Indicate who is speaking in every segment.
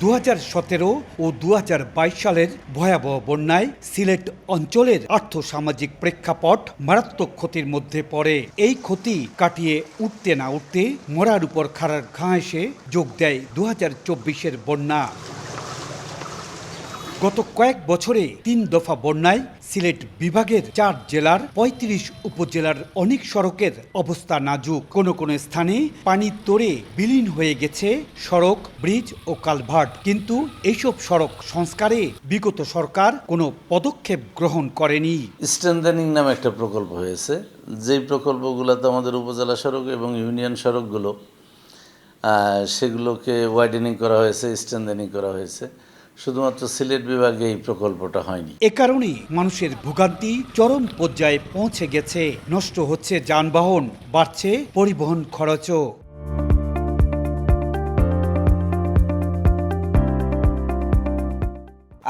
Speaker 1: 2017 ও 2022 সালের ভয়াবহ বন্যায় সিলেট অঞ্চলের আর্থসামাজিক প্রেক্ষাপট মারাত্মক ক্ষতির মধ্যে পড়ে। এই ক্ষতি কাটিয়ে উঠতে না উঠতে মরার উপর খাড়ার ঘা এসে যোগ দেয় 2024-এর বন্যা। গত কয়েক বছরে 3 দফা বন্যায় সিলেট বিভাগের 4 জেলার 35 উপজেলার অনেক সড়কের অবস্থা নাজুক। কোনো কোনো স্থানে পানি তোড়ে বিলীন হয়ে গেছে সড়ক, ব্রিজ ও কালভার্ট। কিন্তু এইসব সড়ক সংস্কারে বিগত সরকার কোনো পদক্ষেপ গ্রহণ করেনি।
Speaker 2: স্ট্রেনথেনিং নামে একটা প্রকল্প হয়েছে, যেই প্রকল্পগুলোতে আমাদের উপজেলা সড়ক এবং ইউনিয়ন সড়কগুলো সেগুলোকে ওয়াইডেনিং করা হয়েছে, স্ট্রেনথেনিং করা হয়েছে। শুধুমাত্র সিলেট বিভাগে এই প্রকল্পটা হয়নি।
Speaker 1: এ কারণেই মানুষের ভোগান্তি চরম পর্যায়ে পৌঁছে গেছে। নষ্ট হচ্ছে যানবাহন, বাড়ছে পরিবহন খরচও।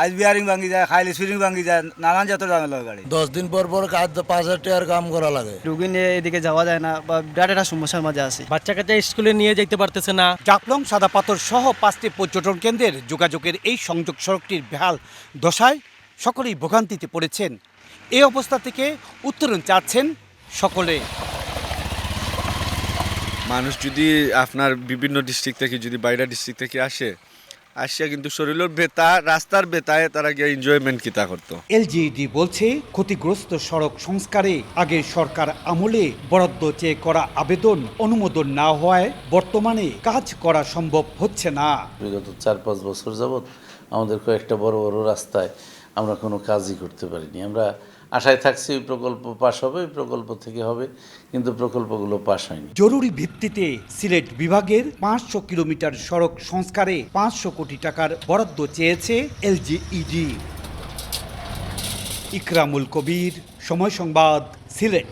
Speaker 3: আজ বিয়ারিং ভাঙ্গি যায়, খাইলে সুইরিং ভাঙ্গি যায়, নানান জাত ঝামেলা গাড়ি।
Speaker 4: 10 দিন পর পর 5,000 টাকার কাম করা লাগে।
Speaker 5: রুগী নিয়ে এদিকে যাওয়া যায় না বা বিরাট একটা সমস্যার মাঝে আছি।
Speaker 6: বাচ্চা কাচ্চা স্কুলে নিয়ে যেতে পারতেছে না।
Speaker 1: জাফলং, সাদা পাথর সহ 5টি পর্যটন কেন্দ্রের যোগাযোগের এই সংযোগ সড়কটির বেহাল দশায় সকলেই ভোগান্তিতে পড়েছেন। এই অবস্থা থেকে উত্তরণ চাচ্ছেন সকলে।
Speaker 7: মানুষ যদি আপনার বিভিন্ন ডিস্ট্রিক্ট থেকে যদি বাইরে ডিস্ট্রিক্ট থেকে আসিয়া কিন্তু শরীরের বেতা, রাস্তার বেতায় তারা গিয়ে এনজয়মেন্ট কিতা করতো।
Speaker 1: এলজিইডি বলছে ক্ষতিগ্রস্ত সড়ক সংস্কারে আগের সরকার আমলে বরাদ্দ চেয়ে করা আবেদন অনুমোদন না হওয়ায় বর্তমানে কাজ করা সম্ভব হচ্ছে না।
Speaker 2: বিগত 4-5 বছর যাবৎ আমাদের কয়েকটা বড় বড় রাস্তায় আমরা কোনো কাজই করতে পারিনি। আমরা আশায় থাকছি এই প্রকল্প পাশ হবে, এই প্রকল্প থেকে হবে, কিন্তু প্রকল্পগুলো পাশ হয়নি।
Speaker 1: জরুরি ভিত্তিতে সিলেট বিভাগের 500 কিলোমিটার সড়ক সংস্কারে 500 কোটি টাকার বরাদ্দ চেয়েছে এলজিইডি। ইকরামুল কবির, সময় সংবাদ, সিলেট।